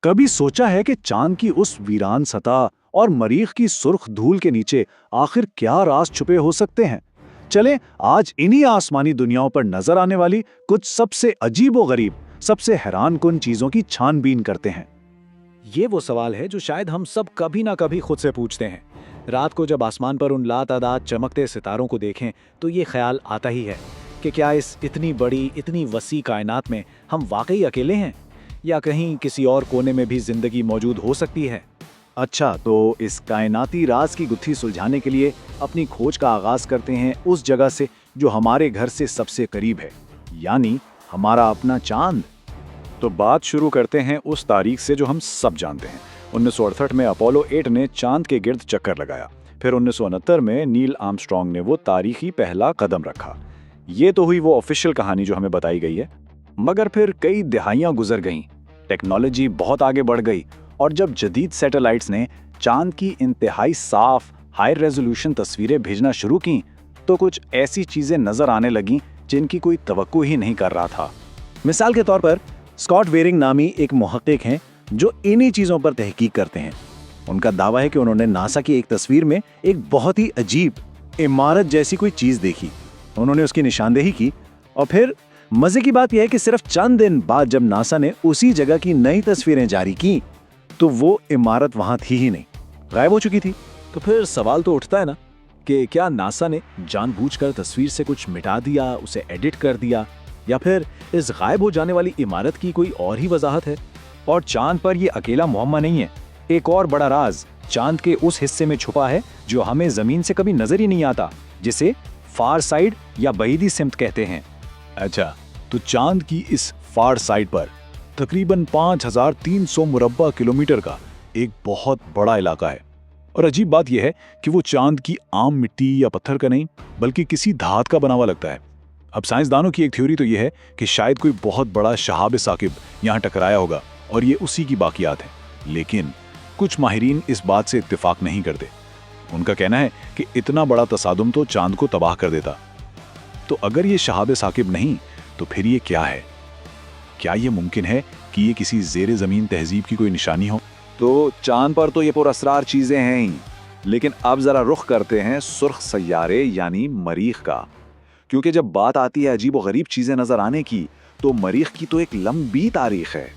کبھی سوچا ہے کہ چاند کی اس ویران سطح اور مریخ کی سرخ دھول کے نیچے آخر کیا راز چھپے ہو سکتے ہیں؟ چلیں آج انہی آسمانی دنیاؤں پر نظر آنے والی کچھ سب سے عجیب و غریب، سب سے حیران کن چیزوں کی چھان بین کرتے ہیں۔ یہ وہ سوال ہے جو شاید ہم سب کبھی نہ کبھی خود سے پوچھتے ہیں۔ رات کو جب آسمان پر ان لاتعداد چمکتے ستاروں کو دیکھیں تو یہ خیال آتا ہی ہے کہ کیا اس اتنی بڑی، اتنی وسیع کائنات میں ہم واقعی اکیلے ہیں، یا کہیں کسی اور کونے میں بھی زندگی موجود ہو سکتی ہے؟ اچھا، تو اس کائناتی راز کی گتھی سلجھانے کے لیے اپنی کھوج کا آغاز کرتے ہیں اس جگہ سے جو ہمارے گھر سے سب سے قریب ہے، یعنی ہمارا اپنا چاند۔ تو بات شروع کرتے ہیں اس تاریخ سے جو ہم سب جانتے ہیں۔ 1968 میں اپولو 8 نے چاند کے گرد چکر لگایا، پھر 1969 میں نیل آرمسٹرانگ نے وہ تاریخی پہلا قدم رکھا۔ یہ تو ہوئی وہ آفیشیل کہانی جو ہمیں بتائی گئی ہے، مگر پھر کئی دہائیاں گزر گئیں، ٹیکنالوجی بہت آگے بڑھ گئی، اور جب جدید سیٹلائٹس نے چاند کی انتہائی صاف، ہائی ریزولوشن تصویریں بھیجنا شروع کیں تو کچھ ایسی چیزیں نظر آنے لگیں جن کی کوئی توقع ہی نہیں کر رہا تھا۔ مثال کے طور پر اسکاٹ ویرنگ نامی ایک محقق ہیں جو انہی چیزوں پر تحقیق کرتے ہیں۔ ان کا دعویٰ ہے کہ انہوں نے ناسا کی ایک تصویر میں ایک بہت ہی عجیب عمارت جیسی کوئی چیز دیکھی۔ انہوں نے اس کی نشاندہی کی، اور پھر مزے کی بات یہ ہے کہ صرف چند دن بعد جب ناسا نے اسی جگہ کی نئی تصویریں جاری کی تو وہ عمارت وہاں تھی ہی نہیں، غائب ہو چکی تھی۔ تو پھر سوال تو اٹھتا ہے نا کہ کیا ناسا نے جان بوجھ کر تصویر سے کچھ مٹا دیا، اسے ایڈٹ کر دیا، یا پھر اس غائب ہو جانے والی عمارت کی کوئی اور ہی وضاحت ہے؟ اور چاند پر یہ اکیلا معمہ نہیں ہے، ایک اور بڑا راز چاند کے اس حصے میں چھپا ہے جو ہمیں زمین سے کبھی نظر ہی نہیں آتا، جسے فار سائڈ یا بعیدی سمت کہتے ہیں۔ اچھا، تو چاند کی اس فار سائڈ پر تقریباً 5300 مربع کلومیٹر کا ایک بہت بڑا علاقہ ہے، اور عجیب بات یہ ہے کہ وہ چاند کی عام مٹی یا پتھر کا نہیں بلکہ کسی دھات کا بنا ہوا لگتا ہے۔ اب سائنسدانوں کی ایک تھیوری تو یہ ہے کہ شاید کوئی بہت بڑا شہاب ثاقب یہاں ٹکرایا ہوگا اور یہ اسی کی باقیات ہیں، لیکن کچھ ماہرین اس بات سے اتفاق نہیں کرتے۔ ان کا کہنا ہے کہ اتنا بڑا تصادم تو چاند کو تباہ کر دیتا۔ تو اگر یہ شہاب ثاقب نہیں تو پھر یہ کیا ہے؟ کیا یہ ممکن ہے کہ یہ کسی زیر زمین تہذیب کی کوئی نشانی ہو؟ تو چاند پر تو یہ پراسرار چیزیں ہیں ہی، لیکن اب ذرا رخ کرتے ہیں سرخ سیارے یعنی مریخ کا، کیونکہ جب بات آتی ہے عجیب و غریب چیزیں نظر آنے کی تو مریخ کی تو ایک لمبی تاریخ ہے،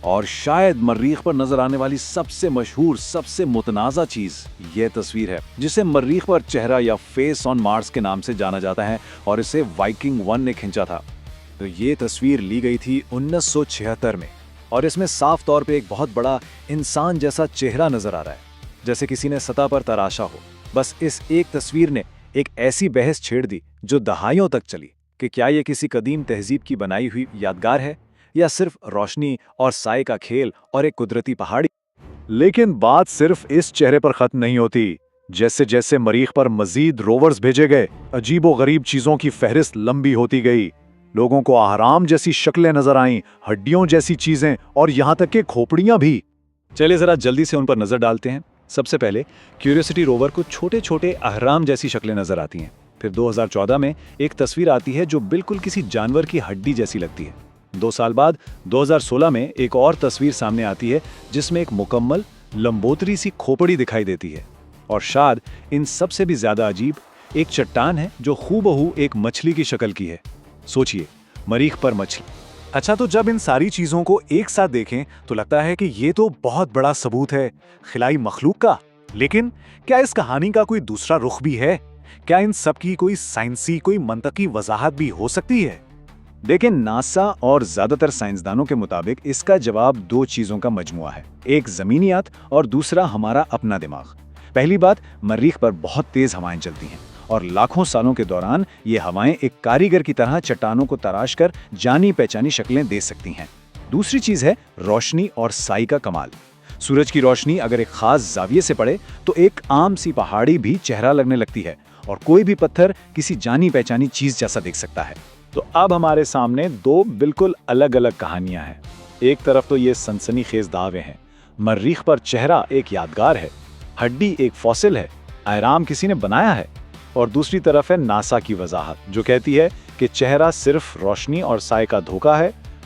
اور شاید مریخ پر نظر آنے والی سب سے مشہور، سب سے متنازع چیز یہ تصویر ہے جسے مریخ پر چہرہ یا فیس آن مارس کے نام سے جانا جاتا ہے، اور اسے وائکنگ 1 نے کھینچا تھا۔ تو یہ تصویر لی گئی تھی 1976 میں، اور اس میں صاف طور پہ ایک بہت بڑا انسان جیسا چہرہ نظر آ رہا ہے، جیسے کسی نے سطح پر تراشا ہو۔ بس اس ایک تصویر نے ایک ایسی بحث چھیڑ دی جو دہائیوں تک چلی کہ کیا یہ کسی قدیم تہذیب کی بنائی ہوئی یادگار ہے یا صرف روشنی اور سائے کا کھیل اور ایک قدرتی پہاڑی۔ لیکن بات صرف اس چہرے پر ختم نہیں ہوتی۔ جیسے جیسے مریخ پر مزید روورز بھیجے گئے، عجیب و غریب چیزوں کی فہرست لمبی ہوتی گئی۔ لوگوں کو اہرام جیسی شکلیں نظر آئیں، ہڈیوں جیسی چیزیں، اور یہاں تک کہ کھوپڑیاں بھی۔ چلے ذرا جلدی سے ان پر نظر ڈالتے ہیں۔ سب سے پہلے کیوریوسٹی روور کو چھوٹے چھوٹے اہرام جیسی شکلیں نظر آتی ہیں۔ پھر 2014 میں ایک تصویر آتی ہے جو بالکل کسی جانور کی ہڈی جیسی لگتی ہے۔ 2 سال بعد 2016 میں ایک اور تصویر سامنے آتی ہے جس میں ایک مکمل لمبوتری سی کھوپڑی دکھائی دیتی ہے، اور شاید ان سب سے بھی زیادہ عجیب ایک چٹان ہے جو ہو بہو ایک مچھلی کی شکل کی ہے۔ سوچئے، مریخ پر مچھلی۔ اچھا، تو جب ان ساری چیزوں کو ایک ساتھ دیکھیں تو لگتا ہے کہ یہ تو بہت بڑا ثبوت ہے خلائی مخلوق کا، لیکن کیا اس کہانی کا کوئی دوسرا رخ بھی ہے؟ کیا ان سب کی کوئی سائنسی، کوئی منطقی وضاحت بھی ہو سکتی ہے؟ دیکھیں، ناسا اور زیادہ تر سائنسدانوں کے مطابق اس کا جواب 2 چیزوں کا مجموعہ ہے، ایک زمینیات اور دوسرا ہمارا اپنا دماغ۔ پہلی بات، مریخ پر بہت تیز ہوائیں چلتی ہیں، اور لاکھوں سالوں کے دوران یہ ہوائیں ایک کاریگر کی طرح چٹانوں کو تراش کر جانی پہچانی شکلیں دے سکتی ہیں۔ دوسری چیز ہے روشنی اور سائی کا کمال۔ سورج کی روشنی اگر ایک خاص زاویے سے پڑے تو ایک عام سی پہاڑی بھی چہرہ لگنے لگتی ہے، اور کوئی بھی پتھر کسی جانی پہچانی چیز جیسا دیکھ سکتا ہے۔ تو اب ہمارے سامنے 2 بالکل الگ الگ کہانیاں ہیں۔ ایک طرف تو یہ سنسنی خیز دعوے ہیں، مریخ پر چہرہ ایک یادگار ہے، ہڈی ایک فوسل ہے، اہرام کسی نے بنایا ہے، اور دوسری طرف ہے ناسا کی وضاحت جو کہتی ہے کہ چہرہ صرف روشنی اور سائے کا دھوکہ ہے،